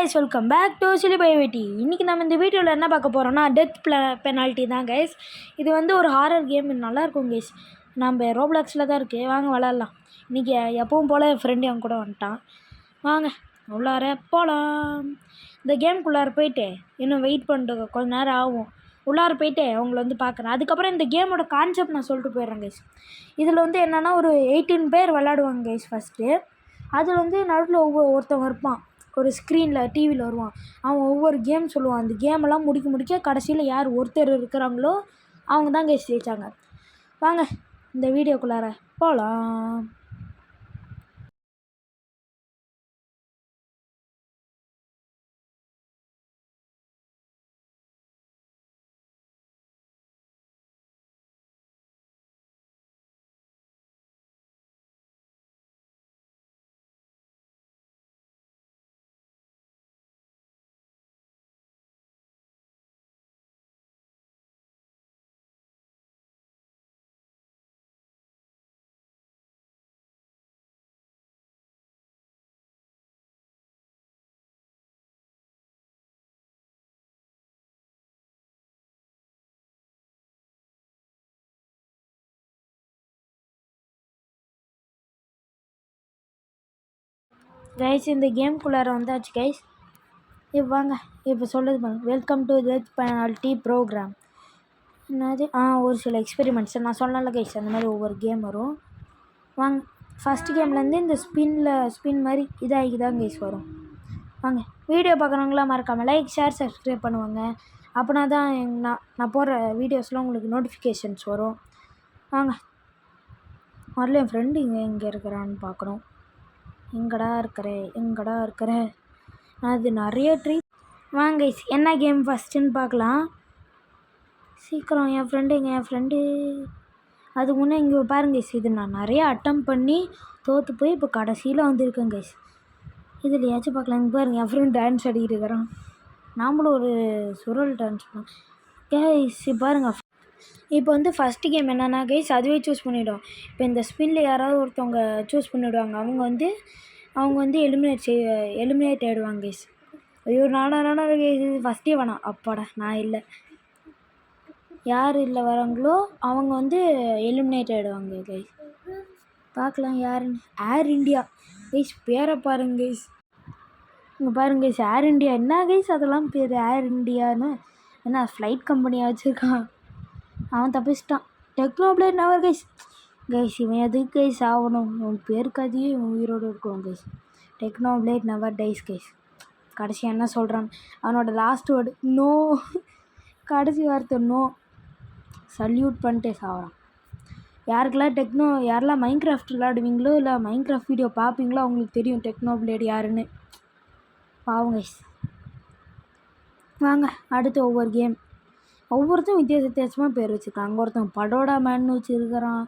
Guys, welcome back to சிலி பயோவிட்டி. இன்றைக்கி நம்ம இந்த வீடியோவில் என்ன பார்க்க போகிறோம்னா டெத் பெனால்ட்டி தான் கைஸ். இது வந்து ஒரு ஹாரர் கேம், நல்லாயிருக்கும் கைஸ். நம்ம ரோப்ளாக்ஸில் தான் இருக்குது, வாங்க விளாட்லாம். இன்றைக்கி எப்பவும் போல் என் ஃப்ரெண்டு என் கூட வந்துட்டான். வாங்க உள்ளார போகலாம். இந்த கேமுக்குள்ளார போயிட்டு இன்னும் வெயிட் பண்ணிட்டு கொஞ்சம் நேரம் ஆகும். உள்ளார போயிட்டு அவங்கள வந்து பார்க்குறேன். அதுக்கப்புறம் இந்த கேமோட கான்செப்ட் நான் சொல்லிட்டு போயிடுறேன் கைஸ். இதில் வந்து என்னென்னா ஒரு 18 பேர் விளாடுவாங்க கைஸ். ஃபஸ்ட்டு அதில் வந்து நடுவில் ஒருத்தவங்க இருப்பான், ஒரு ஸ்க்ரீனில் டிவியில் வருவான். அவன் ஒவ்வொரு கேம் சொல்லுவான். அந்த கேமெல்லாம் முடிக்க கடைசியில் யார் ஒருத்தர் இருக்கிறாங்களோ அவங்க தான் கைஸ் ஜெயிச்சாங்க. வாங்க இந்த வீடியோக்குள்ளார போகலாம். கைஸ் இந்த கேம்குள்ளார வந்தாச்சு கைஸ். இப்போ வாங்க, இப்போ சொல்லுது பாருங்க, welcome to death penalty programme. என்னது ஒரு சில எக்ஸ்பெரிமெண்ட்ஸ் நான் சொன்னல கைஸ், அந்த மாதிரி ஒவ்வொரு கேம் வரும். வாங்க ஃபஸ்ட்டு கேம்லேருந்து இந்த ஸ்பின் மாதிரி இதாகிதான் கைஸ் வரும். வாங்க வீடியோ பார்க்குறவங்களாம் மறக்காமல் லைக், ஷேர், சப்ஸ்கிரைப் பண்ணுவாங்க. அப்படின்னா தான் நான் போடுற வீடியோஸ்லாம் உங்களுக்கு நோட்டிஃபிகேஷன்ஸ் வரும். வாங்க முதல்ல என் ஃப்ரெண்டு இங்கே இருக்கிறான்னு பார்க்குறோம். எங்கடா இருக்கிற அது நிறைய வாங்க கைஸ், என்ன கேம் ஃபஸ்ட்டுன்னு பார்க்கலாம். சீக்கிரம் என் ஃப்ரெண்டு அது முன்னே இங்கே பாருங்க கைஸ். இது நான் நிறைய அட்டம் பண்ணி தோற்று போய் இப்போ கடைசியில் வந்திருக்கேன் கைஸ். இதுலையாச்சும் பார்க்கலாம். இங்கே பாருங்க, என் ஃப்ரெண்ட் டான்ஸ் ஆடிக்கிட்டு இருக்கிறான். நாமளும் ஒரு சுரல் டான்ஸ் பண்ணோம் கைஸ். பாருங்க, இப்போ வந்து ஃபஸ்ட்டு கேம் என்னென்னா கைஸ், அதுவே சூஸ் பண்ணிவிடும். இப்போ இந்த ஸ்பின்னில் யாராவது ஒருத்தவங்க சூஸ் பண்ணிவிடுவாங்க. அவங்க வந்து எலிமினேட் ஆகிடுவாங்க கைஸ். ஐயோ நானா கைஸ், ஃபஸ்ட்டே வேணாம். அப்பாடா நான் இல்லை. யார் இல்லை வராங்களோ அவங்க வந்து எலிமினேட் ஆகிடுவாங்க கைஸ். பார்க்கலாம் யாருன்னு. ஏர் இண்டியா கைஸ், பேரை பாருங்க கைஸ். இங்கே பாருங்க கைஸ், ஏர் இண்டியா. என்ன கைஸ் அதெல்லாம் பேர் ஏர் இண்டியான்னு? என்ன ஃப்ளைட் கம்பெனியாக வச்சுருக்கான்? அவன் தப்பிச்சிட்டான். டெக்னோபிளேட் நவர் கைஸ். இவன் எதுக்கு கைஸ் ஆகணும்? உன் பேருக்காதியே இவன் உயிரோடு இருக்கணும் கைஸ். டெக்னோபிளேட் நவர் டைஸ் கைஸ். கடைசி என்ன சொல்கிறான்? அவனோட லாஸ்ட் வேர்டு நோ. கடைசி வார்த்தை நோ. சல்யூட் பண்ணிட்டே சாகிறான். யாரெல்லாம் மைன்கிராஃப்ட் விளையாடுவீங்களோ இல்லை மைன்கிராஃப்ட் வீடியோ பார்ப்பீங்களோ அவங்களுக்கு தெரியும் டெக்னோபிளேட் யாருன்னு. பாவம் கைஸ். வாங்க அடுத்து ஒவ்வொரு கேம். ஒவ்வொருத்தரும் வித்தியாசமாக பேர் வச்சுருக்காங்க. அங்கே ஒருத்தன் படோடா மேன்னு வச்சுருக்கிறான்.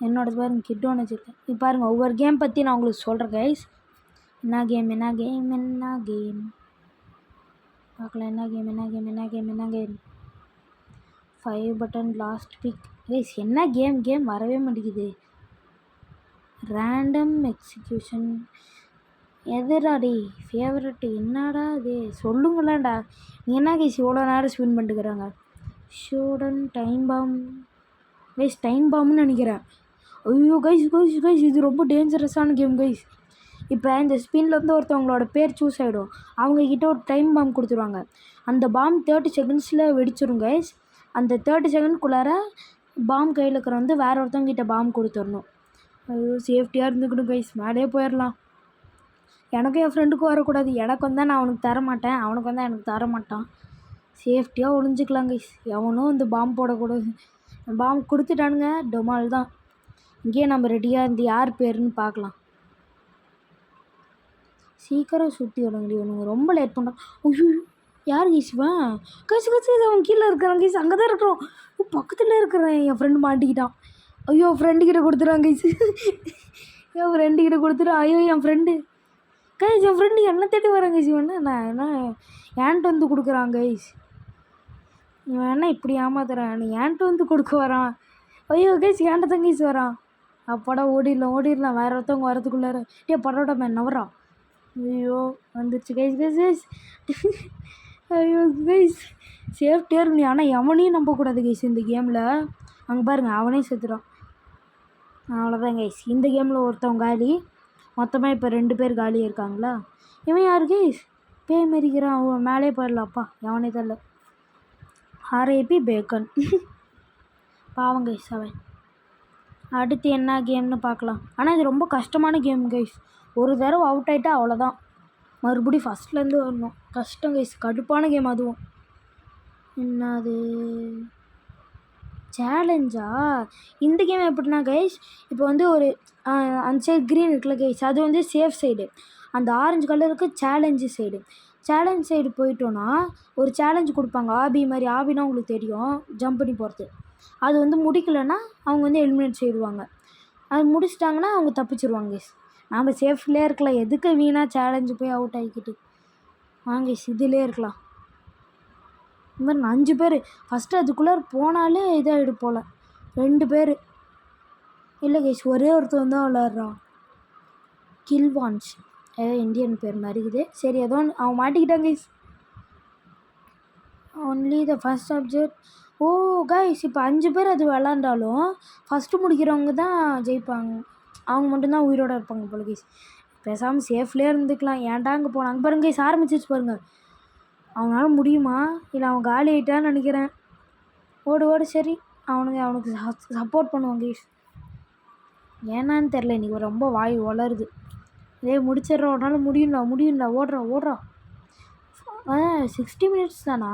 என்னோட பாருங்க கிட்டோன்னு வச்சுருக்கேன். இப்போ பாருங்கள், ஒவ்வொரு கேம் பற்றி நான் உங்களுக்கு சொல்கிறேன் கைஸ். என்ன கேம் பார்க்கலாம். என்ன game 5 button last pick guys. என்ன கேம் வரவே மாட்டேங்குது. ரேண்டம் எக்ஸிக்யூஷன் எதுடாடி ஃபேவரட்டு? என்னடா இது சொல்லுங்களேன்டா. என்ன கைஸ் இவ்வளோ நேரம் ஸ்பின் பண்ணிட்டுக்கிறாங்க? ஷோடன் டைம் பாம்னு நினைக்கிறேன். ஐயோ கைஸ் இது ரொம்ப டேஞ்சரஸான கேம் கைஸ். இப்போ இந்த ஸ்பின்லேருந்து ஒருத்தவங்களோட பேர் சூஸ் ஆகிடும். அவங்கக்கிட்ட ஒரு டைம் பாம் கொடுத்துருவாங்க. அந்த பாம் 30 செகண்ட்ஸில் வெடிச்சிடும் கைஸ். அந்த 30 செகண்ட்குள்ளார பாம் கையில் இருக்கிற வந்து வேறு ஒருத்தவங்கிட்ட பாம் கொடுத்துடணும். ஐயோ சேஃப்டியாக இருந்துக்கணும் கைஸ். மேலே போயிடலாம். எனக்கும் என் ஃப்ரெண்டுக்கும் வரக்கூடாது. எனக்கு வந்தால் நான் அவனுக்கு தரமாட்டேன், அவனுக்கு வந்தால் எனக்கு தரமாட்டான். சேஃப்டியாக ஒழிஞ்சிக்கலாம் கைஸ். எவனும் இந்த பாம் போடக்கூடாது. பாம் கொடுத்துட்டானுங்க, டொமால் தான். இங்கேயே நம்ம ரெடியாக இருந்து யார் பேருன்னு பார்க்கலாம். சீக்கிரம் சுற்றி விடுங்கடி, இவனுங்க ரொம்ப லேட் பண்ணுறான். ஐயோ யார் கைஸ்வன்? கைஸ் அவன் கீழே இருக்கிறான் கைஸ். அங்கே தான் இருக்கிறோம். பக்கத்தில் இருக்கிறேன். என் ஃப்ரெண்டு மாட்டிக்கிட்டான். ஐயோ ஃப்ரெண்டுக்கிட்ட கொடுத்துறான் கைஸ். என் ஃப்ரெண்டுக்கிட்ட கொடுத்துட்டான். ஐயோ என் ஃப்ரெண்டு என்ன தேடி வரேன் கைஸ். நான் என்ன ஏன்ட்டு வந்து கொடுக்குறான் கைஸ். இவன் என்ன இப்படி ஏமாத்துறான்? ஏன்ட்டு வந்து கொடுக்க வரான். ஐயோ கைஸ் ஏன்ட்ட தான் கைஸ் வரான். அப்பாடா ஓடிடலாம் வேறு ஒருத்தவங்க வரதுக்குள்ளார. படோட மேன் நவரா. ஐயோ வந்துருச்சு கைஸ். ஐயோ கைஸ் சேஃப்டியாக இருக்கணும். ஆனால் எவனையும் நம்பக்கூடாது கைஸ் இந்த கேமில். அங்கே பாருங்கள் அவனே செத்துறான். அவ்வளோதான் கைஸ். இந்த கேமில் ஒருத்தவங்க காலி. மொத்தமாக இப்போ 2 பேர் காலியாக இருக்காங்களா. இவன் யார் கைஸ்? பேய் மறிக்கிறான். அவன் மேலே போயிடலாப்பா. எவனே தெரியல. RIP bacon. பாவம் கைஸ் அவன். அடுத்து என்ன கேம்னு பார்க்கலாம். ஆனால் இது ரொம்ப கஷ்டமான கேம் கைஸ். ஒரு தடவை அவுட் ஆகிட்டா அவ்வளோதான். மறுபடியும் ஃபஸ்ட்லேருந்து வரணும். கஷ்டம் கைஸ். கடுப்பான கேம் அதுவும். என்னது சேலஞ்சா? இந்த கேம் எப்படின்னா கைஸ், இப்போ வந்து ஒரு அந்த சைடு க்ரீன் இருக்குல்ல கைஸ், அது வந்து சேஃப் சைடு. அந்த ஆரஞ்சு கலருக்கு சேலஞ்சு சைடு. சேலஞ்ச் சைடு போயிட்டோன்னா ஒரு சேலஞ்சு கொடுப்பாங்க. ஆபி மாதிரி. ஆபினா உங்களுக்கு தெரியும், ஜம்ப் பண்ணி போகிறது. அது வந்து முடிக்கலைன்னா அவங்க வந்து எலிமினேட் செய்வாங்க. அது முடிச்சிட்டாங்கன்னா அவங்க தப்பிச்சிருவாங்க கைஸ். நாம் சேஃப்லேயே இருக்கலாம். எதுக்கு வீணாக சேலஞ்சு போய் அவுட் ஆகிக்கிட்டு. வாங்க கைஸ் இதிலே இருக்கலாம். இந்த மாதிரி 5 பேர் ஃபஸ்ட்டு அதுக்குள்ளே போனாலே இதாகிடு போல். 2 பேர் இல்லை கைஸ், ஒரே ஒருத்தன் தான் விளாட்றான். கில்வான்ஸ் ஏதோ இந்தியன் பேர் மாதிரி இருக்குது. சரி ஏதோ அவன் மாட்டிக்கிட்டான் guys. Only the first subject. Oh guys இப்போ 5 பேர் அது விளாண்டாலும் ஃபஸ்ட்டு முடிக்கிறவங்க தான் ஜெயிப்பாங்க. அவங்க மட்டும்தான் உயிரோடு இருப்பாங்க போல கைஸ். பேசாமல் சேஃப்லேயே இருந்துக்கலாம். ஏன்டா அங்கே போனாங்க. அங்கே பாருங்க கைஸ் ஆரம்பிச்சிச்சு பாருங்கள். அவனால முடியுமா? இல்லை அவன் காலி ஆகிட்டான்னு நினைக்கிறேன். ஓடு சரி. அவனுக்கு சப்போர்ட் பண்ணுவாங்க கைஸ். ஏன்னான்னு தெரில, இன்றைக்கி ரொம்ப வாய் வளருது. இதே முடிச்சிடுறோம். உடனால முடியும்டா. ஓடுறா. 60 மினிட்ஸ் தானா?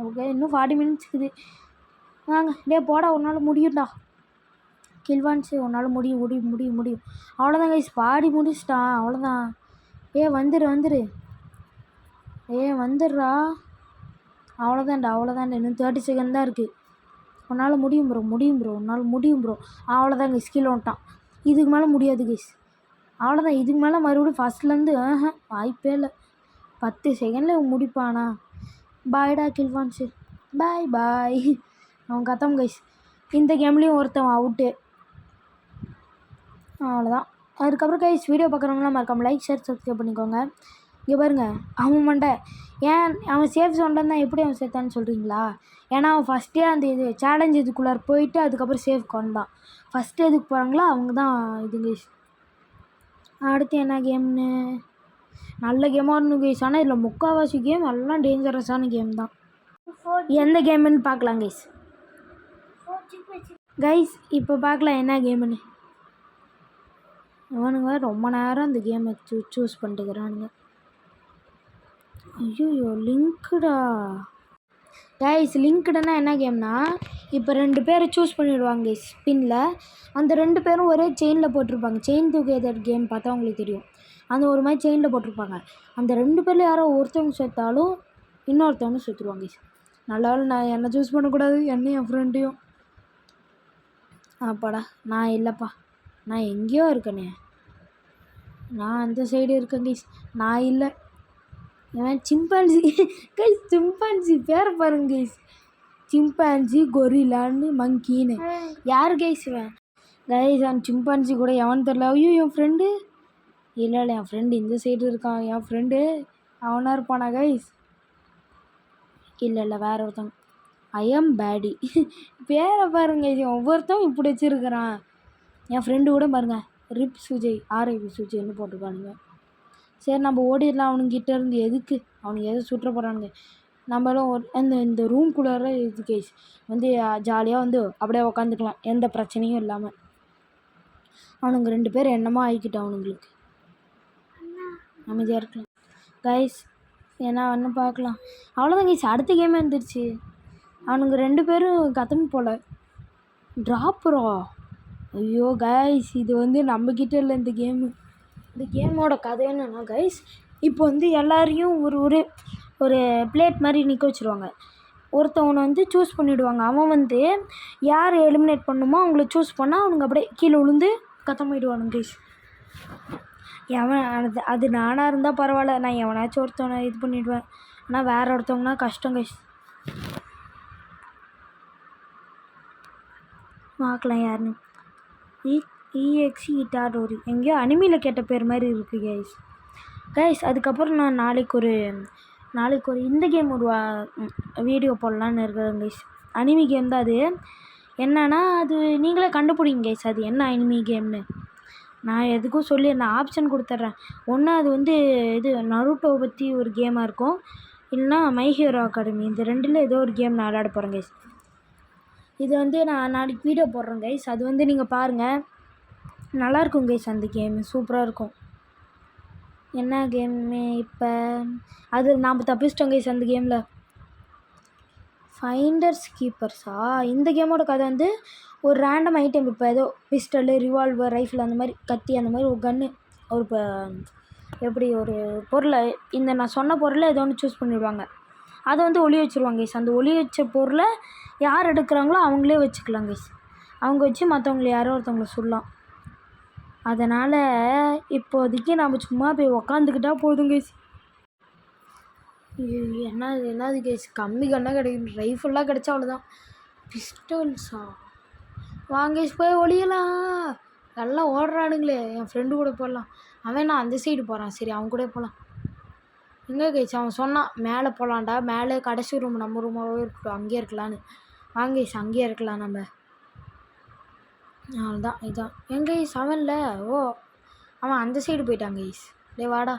ஓகே, இன்னும் 40 மினிட்ஸ் இருக்குது. வாங்க போடா, உன்னால் முடியும்டா. கில்வான்ஸு உன்னால் முடியும். அவ்வளோதான் கைஸ், பாடி முடிச்சிட்டான். அவ்வளோதான். வந்துரு. வந்துடுறா. அவ்வளோதான்டா. இன்னும் 30 செகண்ட் தான் இருக்குது. உன்னால் முடியும் ப்ரோ. உன்னால் முடியும் ப்ரோ. அவ்வளோதான் கைஸ், கீழே வந்துட்டான். இதுக்கு மேலே முடியாது கைஸ். அவ்வளோதான். இதுக்கு மேலே மறுபடியும் ஃபஸ்ட்லேருந்து வாய்ப்பே இல்லை. 10 செகண்டில் முடிப்பானா? பாய்டா கில்வான்ஸு. பாய். அவன் கத்தம் கைஸ். இந்த கேம்லேயும் ஒருத்தன் அவுட்டு. அவ்வளோதான். அதுக்கப்புறம் கைஸ் வீடியோ பார்க்குறவங்களாம் மறக்காமல் லைக், ஷேர், சப்ஸ்கிரைப் பண்ணிக்கோங்க. இங்கே பாருங்கள் அவன் மண்டை. ஏன் அவன் சேஃப் ஜோனில் தான் எப்படி அவன் சேர்த்தான்னு சொல்கிறீங்களா? ஏன்னா அவன் ஃபஸ்ட்டே அந்த இது சேலஞ்ச் இதுக்குள்ளார போயிட்டு அதுக்கப்புறம் சேஃப்க்கு வந்தான். ஃபஸ்ட்டு எதுக்கு போகிறாங்களோ அவங்க தான் இது கைஸ். அடுத்து என்ன கேம்னு? நல்ல கேமாக இருந்தும் கைஸ். ஆனால் இதில் முக்கால்வாசி கேம் எல்லாம் டேஞ்சரஸான கேம் தான். எந்த கேமுன்னு பார்க்கலாம் கைஸ். இப்போ பார்க்கலாம் என்ன கேமுன்னு. இவனுங்க ரொம்ப நேரம் அந்த கேமை சூஸ் பண்ணிட்டுக்கிறானுங்க. ஐயோ லிங்க்டா கைஸ். லிங்க்டுனா என்ன கேம்னா, இப்போ 2 பேரை சூஸ் பண்ணிவிடுவாங்க ஸ்பின்னில். அந்த 2 பேரும் ஒரே செயினில் போட்டிருப்பாங்க. செயின் டுகெதர் கேம் பார்த்தா உங்களுக்கு தெரியும். அந்த ஒரு மாதிரி செயினில் போட்டிருப்பாங்க. அந்த 2 பேரில் யாரோ ஒருத்தவங்க சேர்த்தாலும் இன்னொருத்தவங்க சேர்த்துருவாங்க கைஸ். நல்ல நான் என்னை சூஸ் பண்ணக்கூடாது, என்னையும் என் ஃப்ரெண்டையும். அப்பாடா நான் இல்லைப்பா, நான் எங்கேயோ இருக்கனே. நான் அந்த சைடு இருக்கேன் கைஸ். நான் இல்லை. இவன் சிம்பான்சி கைஸ். சிம்பான்சி பேரை பாருங்க கைஸ். சிம்பான்சி, கொரிலான்னு, மங்கின்னு. யார் கைஸ் இவன்? கைஸ் அவன் சிம்பான்சி கூட எவன் தெரில. ஐயோ என் ஃப்ரெண்டு. இல்லை என் ஃப்ரெண்டு இந்த சைடு இருக்கான். என் ஃப்ரெண்டு அவனாக இருப்பானா கைஸ்? இல்லை வேற ஒருத்தன். I am Bedi. பேரை பாருங்க கைஸ். ஒவ்வொருத்தன் இப்படி வச்சுருக்கிறான். என் ஃப்ரெண்டு கூட பாருங்க, ரிப் சுஜய், ஆர்ஐபி சுஜய்ன்னு போட்டிருக்கானுங்க. சரி நம்ம ஓடிடலாம் அவனுங்கிட்ட இருந்து. எதுக்கு அவனுக்கு எதை சுற்ற போகிறானுங்க. நம்மளும் இந்த ரூம்குள்ளார இது கைஸ் வந்து ஜாலியாக வந்து அப்படியே உக்காந்துக்கலாம், எந்த பிரச்சனையும் இல்லாமல். அவனுங்க 2 பேர் என்னமோ ஆகிக்கிட்டான் அவனுங்களுக்கு. அமைதியாக இருக்கலாம் கைஸ். ஏன்னா ஒன்று பார்க்கலாம். அவ்வளோதான் கைஸ். அடுத்த கேமே வந்துருச்சு. அவனுங்க 2 பேரும் கத்தம் போல். ட்ராப்புரா. ஐயோ கைஸ் இது வந்து நம்மக்கிட்ட இல்லை இந்த கேமு. இந்த கேமோட கதை என்னன்னா கைஸ், இப்போ வந்து எல்லாரையும் ஒரு பிளேட் மாதிரி நிற்க வச்சுருவாங்க. ஒருத்தவனை வந்து சூஸ் பண்ணிவிடுவாங்க. அவன் வந்து யார் எலிமினேட் பண்ணுமோ அவங்கள சூஸ் பண்ணால் அவனுங்க அப்படியே கீழே விழுந்து கத்தமாயிடுவானுங்க கைஸ். அது நானாக இருந்தால் பரவாயில்ல, நான் எவனாச்சும் ஒருத்தவனை இது பண்ணிவிடுவேன். ஆனால் வேறு ஒருத்தவங்கன்னா கஷ்டம் கைஸ். பார்க்கலாம் யாருன்னு. EXE இட்டாடோரி எங்கேயோ அனிமையில் கேட்ட பேர் மாதிரி இருக்குது கைஸ். கைஸ் அதுக்கப்புறம் நான் நாளைக்கு ஒரு இந்த கேம் ஒரு வீடியோ போடலான்னு இருக்கிறேன் கைஸ். அனிமி கேம் தான் அது. என்னன்னா அது நீங்களே கண்டுபிடிங்க கைஸ் அது என்ன அனிமி கேம்னு. நான் எதுக்கும் சொல்லி நான் ஆப்ஷன் கொடுத்துட்றேன். ஒன்று அது வந்து இது நருட்டோவை பற்றி ஒரு கேமாக இருக்கும், இல்லைனா மை ஹீரோ அகாடமி. இந்த ரெண்டில் ஏதோ ஒரு கேம் நான் விளையாட போகிறேன் கைஸ். இது வந்து நான் நாளைக்கு வீடியோ போடுறேன் கைஸ். அது வந்து நீங்கள் பாருங்கள், நல்லாயிருக்கும் கைஸ். அந்த கேமு சூப்பராக இருக்கும். என்ன கேமு இப்போ அது நாம் தப்பிச்சிட்டோம் கைஸ். அந்த கேமில் ஃபைண்டர்ஸ் கீப்பர்ஸா? இந்த கேமோட கதை வந்து ஒரு ரேண்டம் ஐட்டம், இப்போ ஏதோ பிஸ்டலு, ரிவால்வர், ரைஃபிள், அந்த மாதிரி கத்தி, அந்த மாதிரி ஒரு கன்று, ஒரு இப்போ எப்படி ஒரு பொருளை இந்த நான் சொன்ன பொருளை ஏதோ ஒன்று சூஸ் பண்ணிவிடுவாங்க. அதை வந்து ஒளி வச்சுருவாங்க கைஸ். அந்த ஒளி வச்ச பொருளை யார் எடுக்கிறாங்களோ அவங்களே வச்சுக்கலாம் கைஸ். அவங்க வச்சு மற்றவங்கள யாரோ ஒருத்தவங்களை சொல்லலாம். அதனால் இப்போதைக்கு நம்ம சும்மா போய் உக்காந்துக்கிட்டா போதும் கைஸ். என்னது கைஸ், கம்மி கண்ணாக கிடைக்கும். ரைஃபிள்லாம் கிடச்சா அவ்வளோதான். பிஸ்டல்ஸா? வாங்க கைஸ் போய் ஒளியலாம். எல்லாம் ஓடுறானுங்களே. என் ஃப்ரெண்டு கூட போடலாம். அவன் நான் அந்த சைடு போகிறான். சரி அவன் கூட போகலாம். எங்கே கைஸ் அவன் சொன்னான் மேலே போகலான்டா, மேலே கடைசி ரூம் நம்ம ரூமாகவே இருக்கட்டும், அங்கேயே இருக்கலான்னு. வாங்க கைஸ் அங்கேயே இருக்கலாம் நம்ம. அவ்வளோதான் இதுதான். எங்க கைஸ் அவன்ல? ஓ அவன் அந்த சைடு போயிட்டான் கைஸ். டே வாடா.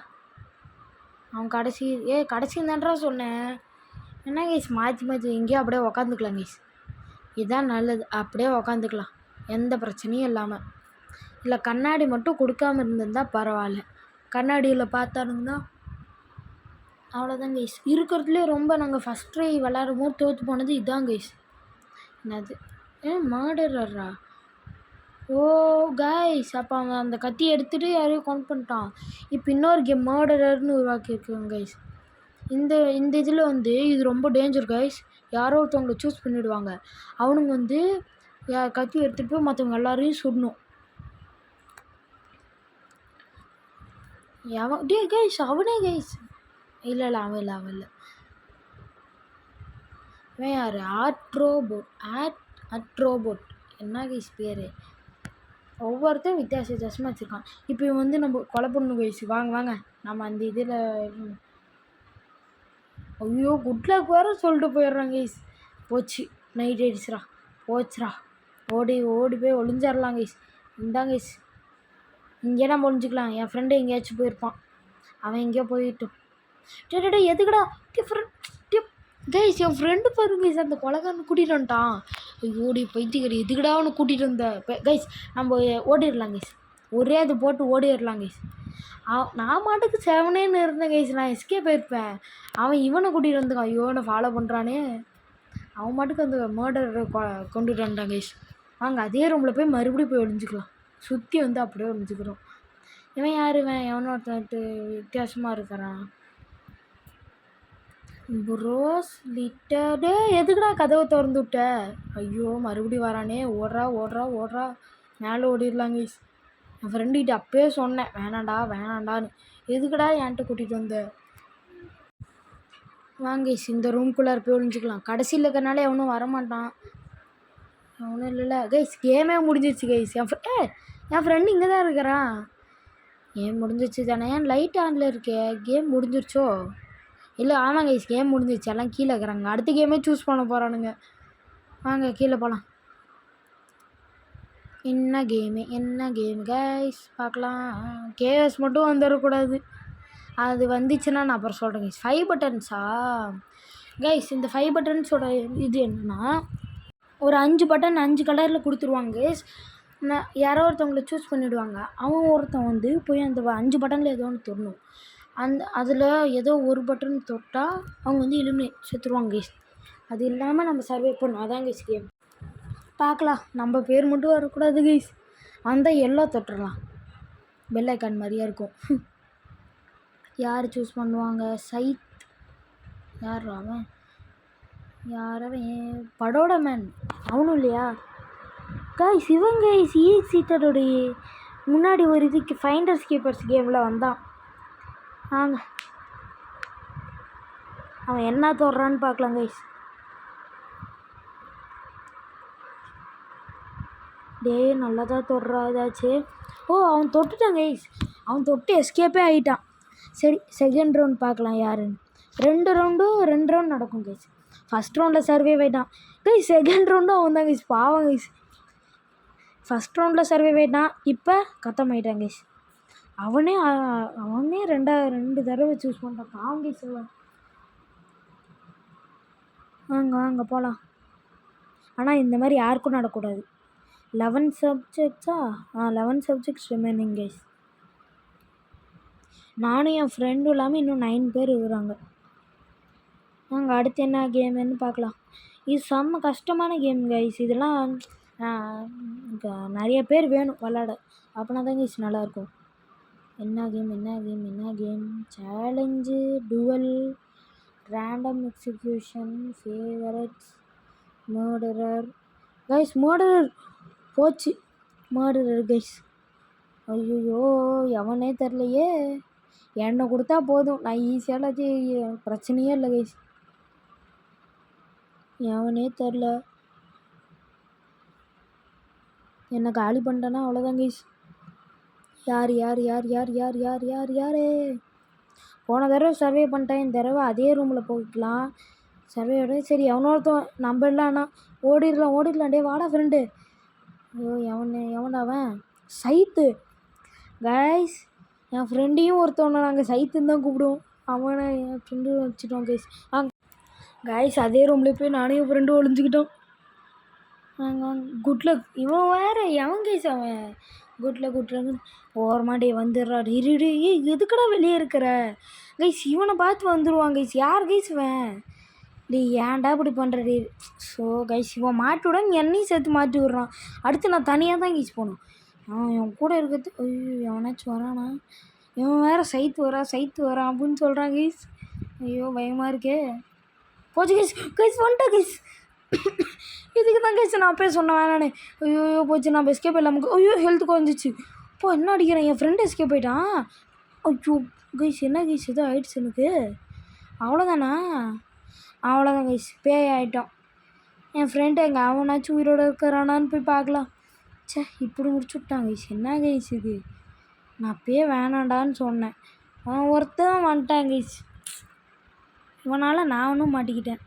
அவன் கடைசின்னு தான்டா சொன்னேன். என்ன கைஸ் மாற்றி எங்கேயோ அப்படியே உக்காந்துக்கலாம் கைஸ். இதுதான் நல்லது, அப்படியே உக்காந்துக்கலாம் எந்த பிரச்சனையும் இல்லாமல். இல்லை கண்ணாடி மட்டும் கொடுக்காமல் இருந்திருந்தால் பரவாயில்ல. கண்ணாடியில் பார்த்தானுங்கன்னா அவ்வளோதான் கைஸ். இருக்கிறதுலே ரொம்ப நாங்கள் ஃபஸ்ட் ட்ரை விளாடும் போது தோற்று போனது இதுதான் கைஸ். என்னது மர்டரரா? ஓ கைஸ் அப்போ அவன் அந்த கத்தியை எடுத்துகிட்டு யாரையும் கவுண்ட் பண்ணிட்டான். இப்போ இன்னொரு கேம் மர்டரர்னு உருவாக்கியிருக்காங்க கைஸ். இந்த இதில் வந்து இது ரொம்ப டேஞ்சர் கைஸ். யாரோ ஒருத்தவங்களை சூஸ் பண்ணிவிடுவாங்க. அவனுங்க வந்து கத்தி எடுத்துகிட்டு போய் மற்றவங்க எல்லாரையும் சுடணும். டே கைஸ் அவனே கைஸ். இல்லை அவன் இல்லை அவன் யார்? ஆட்ரோபோட் என்ன கைஸ் பேர்? ஒவ்வொருத்தரும் வித்தியாசமாக வச்சுருக்கான். இப்போ இவன் வந்து நம்ம கொலை பண்ணணும் கைஸ். வாங்க நம்ம அந்த இதில். ஐயோ குட் லக் வேறு சொல்லிட்டு போயிடுறான் கைஸ். போச்சு நைட் ஆயிடுச்சுரா. போச்சுரா. ஓடி போய் ஒளிஞ்சிடலாம் கைஸ். இந்தாங்க கைஸ் இங்கே நம்ம ஒளிஞ்சிக்கலாம். என் ஃப்ரெண்டு எங்கேயாச்சும் போயிருப்பான். அவன் எங்கேயோ போயிட்டோம். டே எதுக்குடா கைஸ் என் ஃப்ரெண்டு பாருங்க கைஸ், அந்த கொலைகாரனை கூட்டிகிட்டு வந்துட்டான். ஓடி பைத்தியக்காரி எதுக்குடா அவனை கூட்டிகிட்டு வந்த கைஸ். நம்ம ஓடிடலாம் கைஸ். ஒரே அது போட்டு ஓடிடலாம் கைஸ். நான் மாட்டுக்கு செவனேன்னு இருந்தேன் கைஸ். நான் எஸ்கேப் போயிருப்பேன். அவன் இவனை கூட்டிகிட்டு வந்துக்கான். ஐயோ என்னை ஃபாலோ பண்ணுறானே. அவன் மாட்டுக்கு அந்த மர்டரை கொண்டுட்டு வந்துட்டான் கைஸ். வாங்க அதே ரூமில் போய் மறுபடியும் போய் ஒழிஞ்சிக்கலாம். சுற்றி வந்து அப்படியே ஒழிஞ்சிக்கிறோம். இவன் யார்? எவனோ ஒருத்தர் வித்தியாசமாக இருக்கிறான். ப்ரோஸ் லிட்டடே எதுக்குடா கதவை திறந்து விட்ட? ஐயோ மறுபடியும் வரானே. ஓடுறா மேலே ஓடிடலாம் கைஸ். என் ஃப்ரெண்டுக்கிட்ட அப்பயே சொன்னேன் வேணாண்டான்னு. எதுக்குடா என்கிட்ட கூட்டிகிட்டு வந்த? வாங்க கைஸ் இந்த ரூம்குள்ளார போய் ஒழிஞ்சிக்கலாம். கடைசியில் இருக்கிறனால எவனும் வரமாட்டான். அவனும் இல்லைல்ல கைஸ். கேமே முடிஞ்சிச்சு கைஸ். என் ஃப்ரெண்டு இங்கே தான் இருக்கிறான். கேம் முடிஞ்சிச்சு தானே? ஏன் லைட் ஆனில் இருக்கே? கேம் முடிஞ்சிருச்சோ? இல்லை ஆமாம் கைஸ் கேம் முடிஞ்சிருச்சு. எல்லாம் கீழே இருக்கிறாங்க. அடுத்த கேமே சூஸ் பண்ண போகிறானுங்க. வாங்க கீழே போகலாம். என்ன கேமு கைஸ் பார்க்கலாம். கேஎஸ் மட்டும் வந்துடக்கூடாது. அது வந்துச்சுன்னா நான் அப்புறம் சொல்கிறேன் கைஸ். 5 பட்டன்ஸா கைஸ்? இந்த 5 பட்டன்ஸோட இது என்னென்னா ஒரு 5 பட்டன் 5 கலரில் கொடுத்துருவாங்க கைஸ். யாரோ ஒருத்தவங்களை சூஸ் பண்ணிவிடுவாங்க. அவன் ஒருத்தன் வந்து போய் அந்த 5 பட்டனில் ஏதோ ஒன்று தொடணும். அதில் ஏதோ ஒரு பட்டன் தொட்டால் அவங்க வந்து எலிமினேட் செத்துருவாங்க கைஸ். அது இல்லாமல் நம்ம சர்வே பண்ணணும். அதான் கைஸ் கேம். பார்க்கலாம். நம்ம பேர் மட்டும் வரக்கூடாது கைஸ். அந்த எல்லாம் தொட்டுடலாம். பெல் ஐக்கான் மாதிரியே இருக்கும். யார் சூஸ் பண்ணுவாங்க? சைத் யார் அவன்? படோட மேன் அவனும் இல்லையா கைஸ்? இவன் கைஸ் சீட்டருடைய முன்னாடி ஒரு இதுக்கு ஃபைண்டர்ஸ் கீப்பர்ஸ் கேமில் வந்தான். வாங்க அவன் என்ன தொடுறான்னு பார்க்கலாம் கைஸ். நல்லா தான் தொடுறா ஏதாச்சு. ஓ அவன் தொட்டுட்டான் கைஸ். அவன் தொட்டு எஸ்கேப்பே ஆகிட்டான். சரி செகண்ட் ரவுண்ட் பார்க்கலாம் யாருன்னு. 2 ரவுண்ட் நடக்கும் கைஸ். ஃபஸ்ட் ரவுண்டில் சர்வைவ் ஆகிட்டான் கைஸ். செகண்ட் ரவுண்டும் அவன் தான் கைஸ். பாவம் கைஸ். ஃபஸ்ட் ரவுண்டில் சர்வைவ் ஆகிட்டான். இப்போ கத்தமாயிட்டான் கைஸ். அவனே 2 தடவை சூஸ் பண்ணிட்டான். பாவம் கைஸ். வாங்க போகலாம். ஆனால் இந்த மாதிரி யாருக்கும் நடக்கூடாது. 11 சப்ஜெக்ட்ஸா? 11 சப்ஜெக்ட்ஸ் ரிமைனிங் கைஸ். நானும் என் ஃப்ரெண்டும் இல்லாமல் இன்னும் 9 பேர் இருக்கிறாங்க. நாங்கள் அடுத்து என்ன கேமுன்னு பார்க்கலாம். இது செம்ம கஷ்டமான கேம் கைஸ். இதெல்லாம் நிறைய பேர் வேணும் விளாட. அப்படின்னா தான் கைஸ் நல்லாயிருக்கும். என்ன game? Challenge, duel, random execution, favourites, murderer guys. Murderer போச்சு. Murderer guys. ஐயோ எவனே தெரிலையே. என்னை கொடுத்தா போதும், நான் ஈஸியாக பிரச்சனையே இல்லை கைஸ். எவனே தெரில. என்னை காலி பண்ணிட்டேன்னா அவ்வளோதான் கைஸ். யார் போன தடவை சர்வே பண்ணிட்டேன். இந்த தடவை அதே ரூமில் போய்க்கலாம். சர்வேயோட சரி எவனோர்த்தன் நம்ம இல்லைண்ணா ஓடிடலாம். டே வாடா ஃப்ரெண்டு. ஐயோ எவன்டா அவன்? சைத்து கைஸ். என் ஃப்ரெண்டையும் ஒருத்தவனை நாங்கள் சைத்துன்னு தான் கூப்பிடுவோம். அவனை என் ஃப்ரெண்டு வச்சுட்டோம் கைஸ். கைஸ் அதே ரூம்லேயே போய் நானும் என் ஃப்ரெண்டும் ஒளிஞ்சிக்கிட்டோம். Good luck. இவன் வேறு எவன் கைஸ் அவன்? குட் லக் ஓரமாடே வந்துடுறாரு. இருடி எதுக்கடா வெளியே இருக்கிற கைஸ்? இவனை பார்த்து வந்துடுவான் கைஸ். யார் கைஸ் இவன்? டே ஏன்டா இப்படி பண்ணுறடி? ஸோ கைஸ் இவன் மாட்டி விட என்னையும் சேர்த்து மாட்டி விட்றான். அடுத்து நான் தனியாக தான் கைஸ் போகணும். இவன் கூட இருக்கிறது. ஐயோ எவனாச்சும் வரானா? இவன் வேறு சைத்து வரான் அப்படின்னு சொல்கிறான் கைஸ். ஐயோ பயமாக இருக்கே. போச்சு கைஸ் வந்துட்டா கைஸ். இதுக்கு தான் கைஸ் நான் அப்பயே சொன்னேன் வேணானே. ஐயோ போச்சு. நான் எஸ்கேப் இல்லாமல் ஐயோ ஹெல்த் குறைஞ்சிச்சு. இப்போ என்ன அடிக்கிறேன்? என் ஃப்ரெண்டு எஸ்கேப் போயிட்டான். ஐயோ கைஸ் என்ன கைஸ் எதுவும் ஆயிடுச்சு எனக்கு. அவ்வளோதான் கைஸ். பேய் ஆகிட்டோம். என் ஃப்ரெண்டு அவனாச்சும் உயிரோடு இருக்கிறானான்னு போய் பார்க்கலாம். சே இப்படி முடிச்சு விட்டான் கைஸ். என்ன கைஸ் இது? நான் அப்பயே வேணாண்டான்னு சொன்னேன். அவன் ஒருத்தன் வந்துட்டான் கைஸ். இவனால் நானும் மாட்டிக்கிட்டேன்.